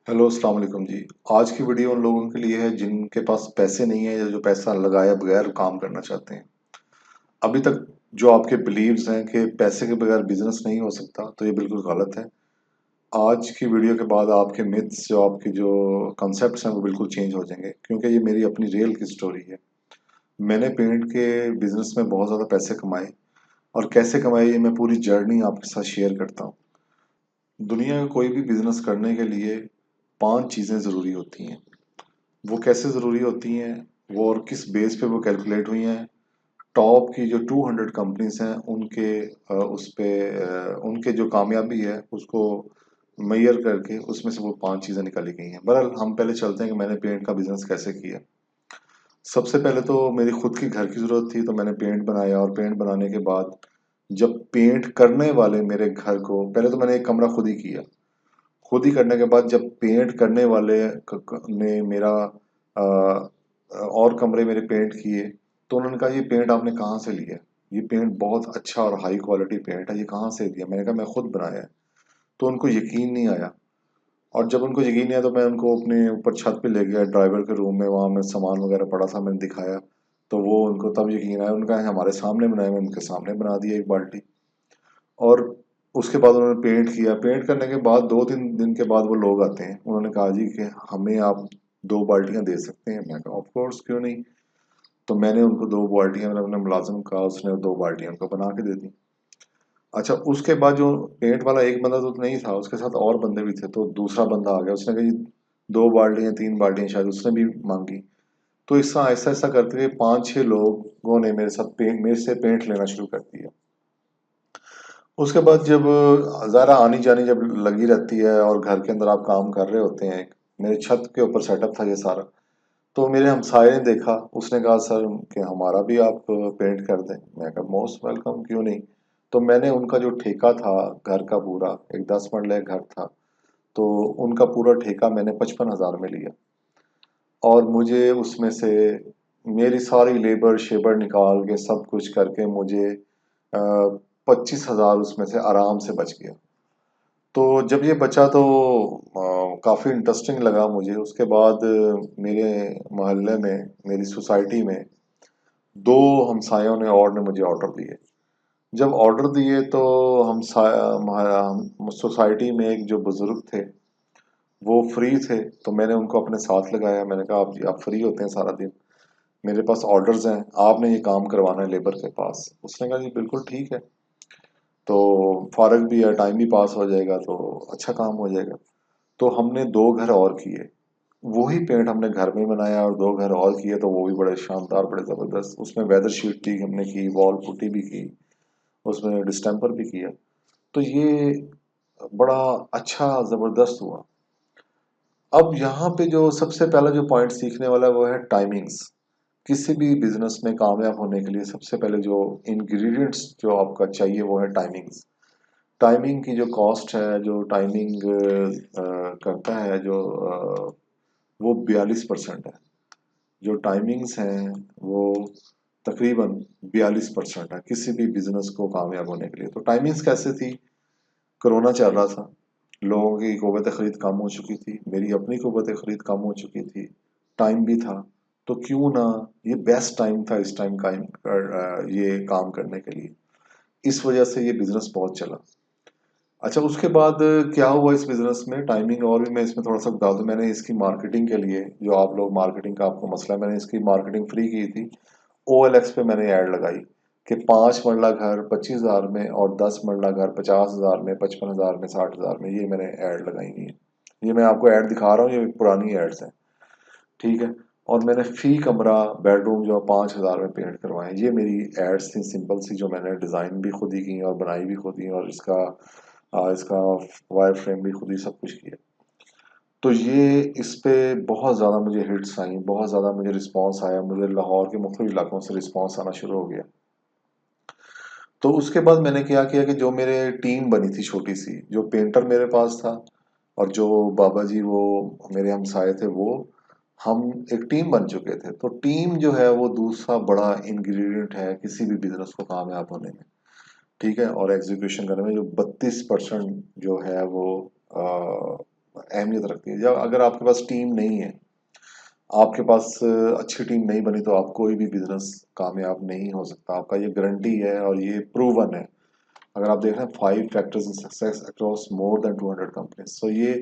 Hello अस्सलाम वालेकुम जी। आज की वीडियो उन लोगों के लिए है जिनके पास पैसे नहीं है या जो पैसा लगाए बगैर काम करना चाहते हैं। अभी तक जो आपके बिलीव्स हैं कि पैसे के बगैर बिजनेस नहीं हो सकता, तो ये बिल्कुल गलत है। आज की वीडियो के बाद आपके मिथ्स जो आपके जो कॉन्सेप्ट्स हैं वो बिल्कुल चेंज हो जाएंगे, क्योंकि ये मेरी अपनी रियल की स्टोरी है। मैंने पेंट के बिजनेस में बहुत ज़्यादा पैसे कमाए, और कैसे कमाए ये मैं पूरी जर्नी आपके साथ शेयर करता हूँ। दुनिया में कोई भी बिजनेस करने के लिए 5 चीज़ें ज़रूरी होती हैं। वो कैसे ज़रूरी होती हैं, वो और किस बेस पे वो कैलकुलेट हुई हैं। टॉप की जो 200 कंपनीज हैं उनके उस पे उनके जो कामयाबी है उसको मैयर करके उसमें से वो 5 चीज़ें निकाली गई हैं। बहरहाल हम पहले चलते हैं कि मैंने पेंट का बिजनेस कैसे किया। सबसे पहले तो मेरी खुद की घर की ज़रूरत थी, तो मैंने पेंट बनाया, और पेंट बनाने के बाद जब पेंट करने वाले मेरे घर को, पहले तो मैंने एक कमरा खुद ही किया। खुद ही करने के बाद जब पेंट करने वाले ने मेरा और कमरे मेरे पेंट किए, तो उन्होंने कहा ये पेंट आपने कहाँ से लिया? ये पेंट बहुत अच्छा और हाई क्वालिटी पेंट है, ये कहाँ से दिया? मैंने कहा मैं खुद बनाया है। तो उनको यकीन नहीं आया, और जब उनको यकीन नहीं आया तो मैं उनको अपने ऊपर छत पे ले गया, ड्राइवर के रूम में, वहाँ मैं सामान वगैरह पड़ा था, मैंने दिखाया। तो वो उनको तब यकीन आया, उनका हमारे सामने बनाया, मैंने उनके सामने बना दिया एक बाल्टी। और उसके बाद उन्होंने पेंट किया। पेंट करने के बाद 2-3 दिन के बाद वो लोग आते हैं, उन्होंने कहा जी कि हमें आप 2 बाल्टियां दे सकते हैं। मैं कहा ऑफ कोर्स, क्यों नहीं। तो मैंने उनको 2 बाल्टियां, मैंने अपने मुलाजिम का, उसने 2 बाल्टियां उनको बना के दे दी। अच्छा, उसके बाद जो पेंट वाला एक बंदा तो नहीं था, उसके साथ और बंदे भी थे, तो दूसरा बंदा आ गया, उसने कहा जी 2 बाल्टियां 3 बाल्टियां शायद उसने भी मांगी। तो इसका ऐसा ऐसा करते हुए 5-6 लोगों ने मेरे साथ पेंट, मेरे से पेंट लेना शुरू कर दिया। उसके बाद जब ज़रा आनी जानी जब लगी रहती है और घर के अंदर आप काम कर रहे होते हैं, मेरे छत के ऊपर सेटअप था ये सारा। तो मेरे हमसाये ने देखा, उसने कहा सर कि हमारा भी आप पेंट कर दें। मैं कहा मोस्ट वेलकम, क्यों नहीं। तो मैंने उनका जो ठेका था घर का पूरा, एक 10 मरले घर था, तो उनका पूरा ठेका मैंने 55,000 में लिया। और मुझे उसमें से मेरी सारी लेबर शेबर निकाल के सब कुछ करके मुझे 25,000 उसमें से आराम से बच गया। तो जब ये बचा तो काफ़ी इंटरेस्टिंग लगा मुझे। उसके बाद मेरे मोहल्ले में, मेरी सोसाइटी में 2 हमसायों ने और ने मुझे ऑर्डर दिए। जब ऑर्डर दिए तो हम सोसाइटी में एक जो बुजुर्ग थे, वो फ्री थे, तो मैंने उनको अपने साथ लगाया। मैंने कहा आप फ्री होते हैं सारा दिन, मेरे पास ऑर्डर्स हैं, आपने ये काम करवाना है लेबर के पास। उसने कहा जी बिल्कुल ठीक है, तो फारग भी है, टाइम भी पास हो जाएगा, तो अच्छा काम हो जाएगा। तो हमने 2 घर और किए। वही पेंट हमने घर में बनाया और 2 घर और किए, तो वो भी बड़े शानदार, बड़े ज़बरदस्त। उसमें वेदर शीट थी, हमने की, वॉल पुट्टी भी की, उसमें डिस्टेम्पर भी किया। तो ये बड़ा अच्छा ज़बरदस्त हुआ। अब यहाँ पे जो सबसे पहला जो पॉइंट सीखने वाला है वो है टाइमिंग्स। किसी भी बिजनेस में कामयाब होने के लिए सबसे पहले जो इंग्रेडिएंट्स जो आपका चाहिए वो है टाइमिंग्स। टाइमिंग की जो कॉस्ट है, जो टाइमिंग करता है, जो वो 42% है। जो टाइमिंग्स हैं वो तकरीबन 42% है किसी भी बिजनेस को कामयाब होने के लिए। तो टाइमिंग्स कैसे थी? कोरोना चल रहा था, लोगों की क़ुव्वत ख़रीद कम हो चुकी थी, मेरी अपनी क़ुव्वत ख़रीद कम हो चुकी थी, टाइम भी था, तो क्यों ना, ये बेस्ट टाइम था इस टाइम ये काम करने के लिए। इस वजह से ये बिजनेस बहुत चला। अच्छा, उसके बाद क्या हुआ इस बिजनेस में, टाइमिंग और भी मैं इसमें थोड़ा सा बता दूं। मैंने इसकी मार्केटिंग के लिए, जो आप लोग मार्केटिंग का आपको मसला है, मैंने इसकी मार्केटिंग फ्री की थी। OLX पे मैंने ऐड लगाई कि 5 मरला घर 25,000 में, और 10 मरला घर 50,000 में, 55,000 में, 60,000 में, ये मैंने ऐड लगाई हुई है। ये मैं आपको ऐड दिखा रहा हूँ, ये पुरानी एड्स हैं, ठीक है। और मैंने फी कमरा बेडरूम जो 5,000 में पेंट करवाए। ये मेरी एड्स थी सिंपल सी, जो मैंने डिज़ाइन भी खुद ही की और बनाई भी खुद ही, और इसका वायर फ्रेम भी खुद ही सब कुछ किया। तो ये इस पे बहुत ज़्यादा मुझे हिट्स आई, बहुत ज़्यादा मुझे रिस्पांस आया, मुझे लाहौर के मुख्तलिफ इलाकों से रिस्पांस आना शुरू हो गया। तो उसके बाद मैंने क्या किया कि जो मेरे टीम बनी थी छोटी सी, जो पेंटर मेरे पास था, और जो बाबा जी वो मेरे हमसाए थे, वो हम एक टीम बन चुके थे। तो टीम जो है वो दूसरा बड़ा इंग्रेडिएंट है किसी भी बिजनेस को कामयाब होने में, ठीक है, और एग्जीक्यूशन करने में। जो 32% जो है वो अहमियत रखती है। जब अगर आपके पास टीम नहीं है, आपके पास अच्छी टीम नहीं बनी, तो आप कोई भी बिजनेस कामयाब नहीं हो सकता। आपका ये गारंटी है और ये प्रूवन है। अगर आप देख रहे हैं 5 factors in success across more than 200 companies, so ये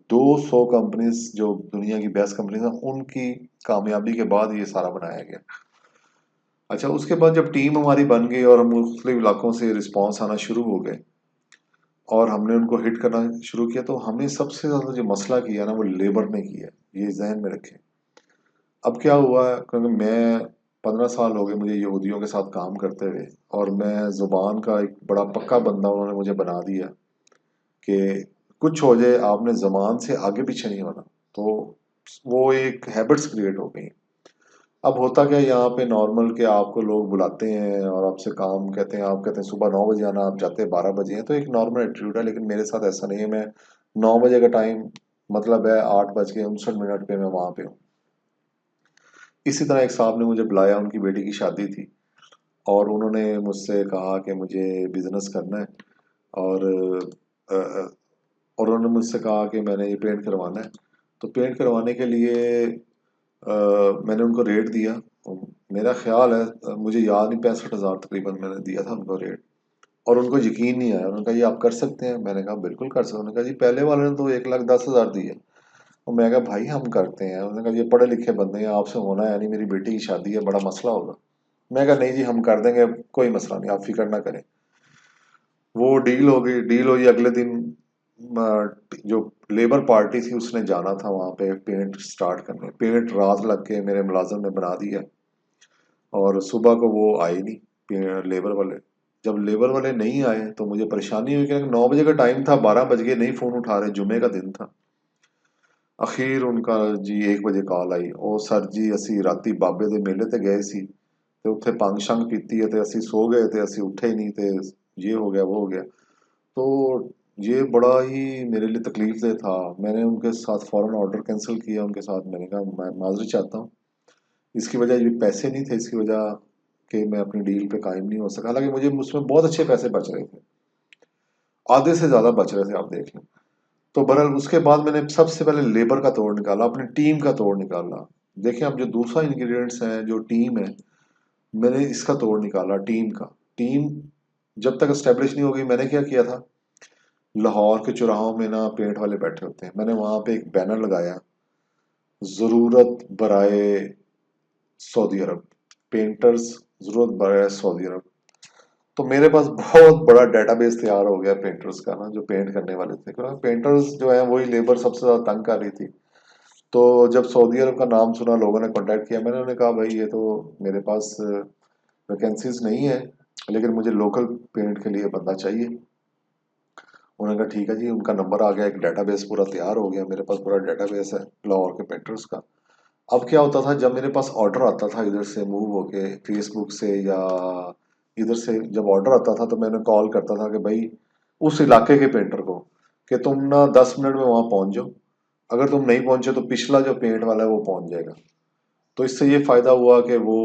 200 कंपनीज जो दुनिया की बेस्ट कंपनीज हैं, उनकी कामयाबी के बाद ये सारा बनाया गया। अच्छा, उसके बाद जब टीम हमारी बन गई और मुख्तलिफ इलाकों से रिस्पॉन्स आना शुरू हो गए और हमने उनको हिट करना शुरू किया, तो हमें सबसे ज्यादा जो मसला किया ना, वो लेबर ने किया। ये जहन में रखें। अब क्या हुआ, क्योंकि मैं 15 साल हो गए मुझे यहूदियों के साथ काम करते हुए, और मैं जुबान का एक बड़ा पक्का बंदा उन्होंने मुझे बना दिया कि कुछ हो जाए, आपने जबान से आगे पीछे नहीं होना। तो वो एक हैबिट्स क्रिएट हो गई। अब होता क्या, यहाँ पे नॉर्मल के आपको लोग बुलाते हैं और आपसे काम कहते हैं, आप कहते हैं सुबह 9 बजे आना, आप जाते हैं 12 बजे हैं, तो एक नॉर्मल एटीट्यूड है। लेकिन मेरे साथ ऐसा नहीं है। मैं 9 बजे का टाइम मतलब है 8:59 पे मैं वहां पे हूँ। इसी तरह एक साहब ने मुझे बुलाया, उनकी बेटी की शादी थी, और उन्होंने मुझसे कहा कि मुझे बिजनेस करना है, और अ, अ, और उन्होंने मुझसे कहा कि मैंने ये पेंट करवाना है। तो पेंट करवाने के लिए मैंने उनको रेट दिया। मेरा ख्याल है, मुझे याद नहीं, 65,000 तकरीबन मैंने दिया था उनको रेट। और उनको यकीन नहीं आया। उन्होंने कहा ये आप कर सकते हैं? मैंने कहा बिल्कुल कर सकते हैं। उन्होंने कहा जी पहले वाले ने तो 1,10,000 दिए। और मैं कहा भाई हम करते हैं। उन्होंने कहा ये पढ़े लिखे बंदे हैं, आपसे होना है नहीं, मेरी बेटी की शादी है, बड़ा मसला होगा। मैं कहा नहीं जी हम कर देंगे, कोई मसला नहीं, आप फिक्र ना करें। वो डील हो गई। डील हुई अगले दिन, जो लेबर पार्टी थी उसने जाना था वहां पे पेंट स्टार्ट करने। पेंट रात लग के मेरे मुलाजिम ने बना दिया, और सुबह को वो आए नहीं लेबर वाले। जब लेबर वाले नहीं आए तो मुझे परेशानी हुई, कि 9 बजे का टाइम था, 12 बज गए, नहीं फोन उठा रहे, जुमे का दिन था। अखीर उनका जी 1 बजे कॉल आई, ओ सर जी ਅਸੀਂ ਰਾਤੀ ਬਾਬੇ ਦੇ ਮੇਲੇ ਤੇ ਗਏ ਸੀ, ਤੇ ਉੱਥੇ ਭੰਗ ਸ਼ੰਗ ਪੀਤੀ ਹੈ, ਤੇ ਅਸੀਂ ਸੋ ਗਏ, ਤੇ ਅਸੀਂ ਉੱਠੇ ही नहीं, ਤੇ ये हो गया वो हो गया। तो ये बड़ा ही मेरे लिए तकलीफ दे था। मैंने उनके साथ फौरन ऑर्डर कैंसिल किया। उनके साथ मैंने कहा मैं माजरी चाहता हूँ, इसकी वजह ये पैसे नहीं थे, इसकी वजह कि मैं अपनी डील पे कायम नहीं हो सका। हालांकि मुझे उसमें बहुत अच्छे पैसे बच रहे थे, आधे से ज्यादा बच रहे थे, आप देख लें। तो बहरहाल उसके बाद मैंने सबसे पहले लेबर का तोड़ निकाला, अपनी टीम का तोड़ निकाला। देखिए अब जो दूसरा इंग्रेडिएंट्स है, जो टीम है, मैंने इसका तोड़ निकाला, टीम का। टीम जब तक एस्टेब्लिश नहीं होगी, मैंने क्या किया था, लाहौर के चौराहों में ना पेंट वाले बैठे होते हैं, मैंने वहां पे एक बैनर लगाया, जरूरत बराए सऊदी अरब, पेंटर्स जरूरत बराए सऊदी अरब। तो मेरे पास बहुत बड़ा डेटाबेस तैयार हो गया पेंटर्स का ना, जो पेंट करने वाले थे, क्योंकि पेंटर्स जो है वही लेबर सबसे ज्यादा तंग कर रही थी। तो जब सऊदी अरब का नाम सुना, लोगों ने कांटेक्ट किया, मैंने उन्हें कहा भाई ये तो मेरे पास वैकेंसीज नहीं है, लेकिन मुझे लोकल पेंट के लिए बंदा चाहिए। उन्होंने कहा ठीक है जी। उनका नंबर आ गया, एक डेटाबेस पूरा तैयार हो गया, मेरे पास पूरा डेटाबेस है लाहौर के पेंटर्स का। अब क्या होता था, जब मेरे पास ऑर्डर आता था इधर से मूव होके फेसबुक से या इधर से, जब ऑर्डर आता था तो मैंने कॉल करता था कि भाई उस इलाके के पेंटर को, कि तुम ना 10 मिनट में वहां पहुंच जाओ। अगर तुम नहीं पहुंचे तो पिछला जो पेंट वाला है वो पहुंच जाएगा। तो इससे ये फायदा हुआ कि वो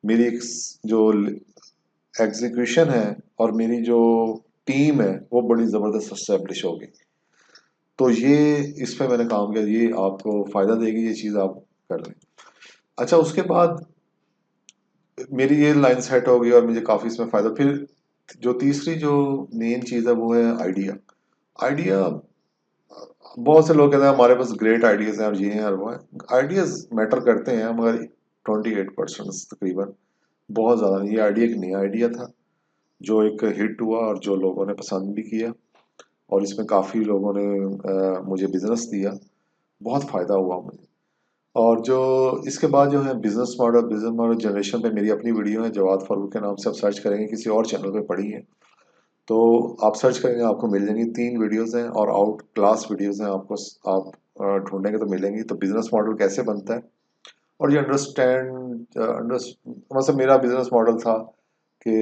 मेरी एक जो एग्जीक्यूशन है और मेरी जो टीम है वो बड़ी जबरदस्त एस्टेब्लिश होगी। तो ये इस पे मैंने काम किया, ये आपको फायदा देगी ये चीज, आप कर लें। अच्छा, उसके बाद मेरी ये लाइन सेट हो गई और मुझे काफी इसमें फायदा। फिर जो तीसरी जो मेन चीज है वो है आइडिया। आइडिया, बहुत से लोग कहते हैं हमारे पास ग्रेट आइडियाज हैं और ये हैं और वो हैं। आइडियाज मैटर करते हैं मगर 28% तकरीबन, बहुत ज्यादा नहीं। ये आइडिया एक नया आइडिया था जो एक हिट हुआ और जो लोगों ने पसंद भी किया, और इसमें काफी लोगों ने मुझे बिजनेस दिया, बहुत फायदा हुआ मुझे। और जो इसके बाद जो है बिजनेस मॉडल जनरेशन पे मेरी अपनी वीडियो है, जवाद फारूक के नाम से आप सर्च करेंगे, किसी और चैनल पे पड़ी है तो आप सर्च करेंगे आपको मिल जाएंगी। 3 वीडियोस हैं और आउट क्लास वीडियोस हैं, आपको आप ढूंढेंगे तो मिलेंगी। तो बिजनेस मॉडल कैसे बनता है, और ये मतलब मेरा बिजनेस मॉडल था कि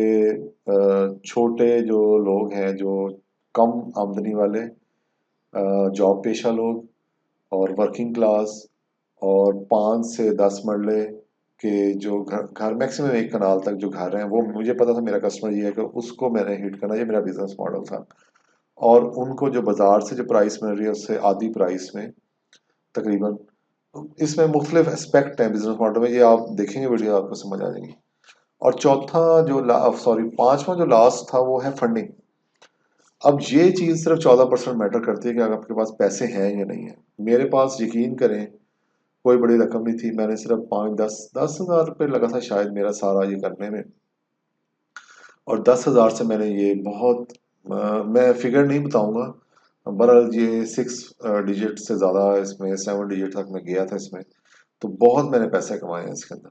छोटे जो लोग हैं, जो कम आमदनी वाले, जॉब पेशा लोग और वर्किंग क्लास, और 5 से 10 मरले के जो घर घर मैक्सिमम 1 कनाल तक जो घर हैं, वो मुझे पता था मेरा कस्टमर ये है, कि उसको मैंने हिट करना, ये मेरा बिजनेस मॉडल था। और उनको जो बाजार से जो प्राइस मिल रही है उससे आधी प्राइस में तकरीबन। इसमें मुख्तलिफ एस्पेक्ट हैं बिजनेस मॉडल में, ये आप देखेंगे वीडियो आपको समझ आ जाएगी। और चौथा जो पांचवा जो लास्ट था वो है फंडिंग। अब ये चीज सिर्फ 14% मैटर करती है कि अगर आपके पास पैसे हैं या नहीं है। मेरे पास यकीन करें कोई बड़ी रकम नहीं थी, मैंने सिर्फ 5-10 10 हज़ार रुपये लगा था शायद मेरा सारा ये करने में। और 10 हज़ार से मैंने ये बहुत मैं फिगर नहीं बताऊंगा, बहरहाल ये 6 डिजिट से ज़्यादा, इसमें 7 डिजिट तक मैं गया था इसमें। तो बहुत मैंने पैसे कमाए हैं इसके अंदर।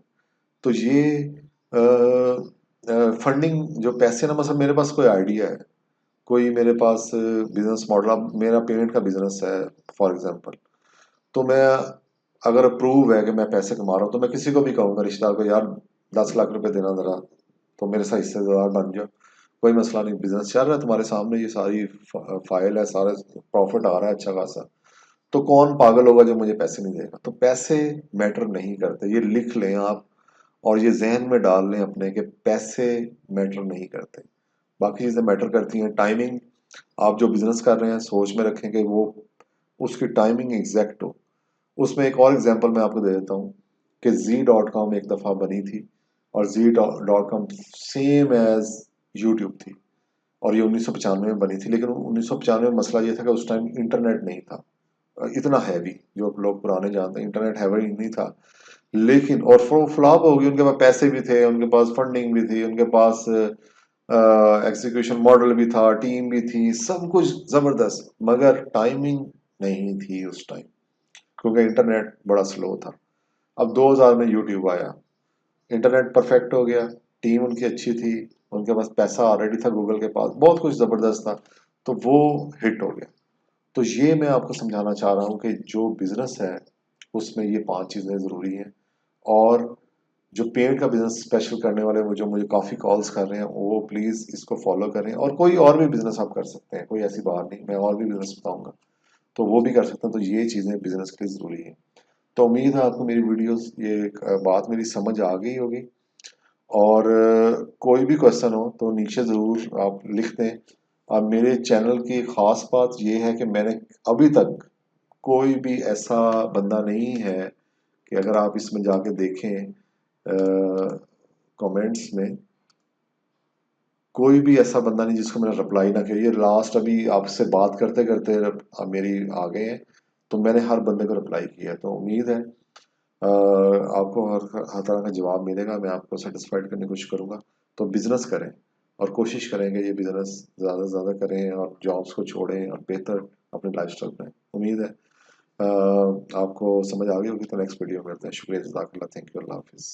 तो ये फंडिंग जो पैसे ना, मतलब मेरे पास कोई आइडिया है, कोई मेरे पास बिजनेस मॉडल, अब मेरा पेमेंट का बिजनेस है फॉर एग्जांपल, तो मैं अगर अप्रूव है कि मैं पैसे कमा रहा हूँ तो मैं किसी को भी कहूँगा रिश्तेदार को, यार 10 लाख रुपए देना जरा, तो मेरे साथ हिस्सेदार बन जाओ, कोई मसला नहीं, बिजनेस चल रहा है तुम्हारे सामने, ये सारी फाइल है, सारा प्रॉफिट आ रहा है अच्छा खासा, तो कौन पागल होगा जो मुझे पैसे नहीं देगा। तो पैसे मैटर नहीं करते, ये लिख लें आप और ये जहन में डाल लें अपने के पैसे मैटर नहीं करते। बाकी चीज़ें मैटर करती हैं। टाइमिंग, आप जो बिजनेस कर रहे हैं सोच में रखें कि वो उसकी टाइमिंग एग्जैक्ट हो। उसमें एक और एग्जांपल मैं आपको दे देता हूँ कि Z.com एक दफ़ा बनी थी, और Z.com सेम एज यूट्यूब थी, और ये 1995 में बनी थी। लेकिन 1995 में मसला ये था कि उस टाइम इंटरनेट नहीं था इतना हैवी, जो लोग पुराने जानते हैं इंटरनेट हैवी नहीं था। लेकिन और फ्लॉप हो गई, उनके पास पैसे भी थे, उनके पास फंडिंग भी थी, उनके पास एग्जीक्यूशन मॉडल भी था, टीम भी थी, सब कुछ जबरदस्त, मगर टाइमिंग नहीं थी उस टाइम, क्योंकि इंटरनेट बड़ा स्लो था। अब 2000 में यूट्यूब आया, इंटरनेट परफेक्ट हो गया, टीम उनकी अच्छी थी, उनके पास पैसा ऑलरेडी था, गूगल के पास बहुत कुछ जबरदस्त था, तो वो हिट हो गया। तो ये मैं आपको समझाना चाह रहा हूँ कि जो बिजनेस है उसमें ये 5 चीजें जरूरी हैं। और जो पेड़ का बिजनेस स्पेशल करने वाले वो जो मुझे काफ़ी कॉल्स कर रहे हैं, वो प्लीज़ इसको फॉलो करें। और कोई और भी बिजनेस आप कर सकते हैं, कोई ऐसी बात नहीं, मैं और भी बिजनेस बताऊंगा, तो वो भी कर सकते हैं। तो ये चीज़ें बिजनेस के लिए ज़रूरी हैं। तो उम्मीद है आपको मेरी वीडियोस, ये बात मेरी समझ आ गई होगी। और कोई भी क्वेश्चन हो तो नीचे ज़रूर आप लिख दें। अब मेरे चैनल की ख़ास बात ये है कि मैंने अभी तक कोई भी ऐसा बंदा नहीं है कि अगर आप इसमें जाके देखें कमेंट्स में, कोई भी ऐसा बंदा नहीं जिसको मैंने रिप्लाई ना किया। ये लास्ट अभी आपसे बात करते करते अब मेरी आ गए हैं, तो मैंने हर बंदे को रिप्लाई किया है। तो उम्मीद है आपको हर तरह का जवाब मिलेगा, मैं आपको सेटिस्फाइड करने की कोशिश करूँगा। तो बिजनेस करें और कोशिश करेंगे ये बिजनेस ज़्यादा से ज़्यादा करें, और जॉब्स को छोड़ें और बेहतर अपनी लाइफस्टाइल में। उम्मीद है आपको समझ आ गई होगी। तो नेक्स्ट वीडियो में मिलते हैं। शुक्रिया, जज़ाकल्लाह, थैंक यू, अल्लाह हाफिज़।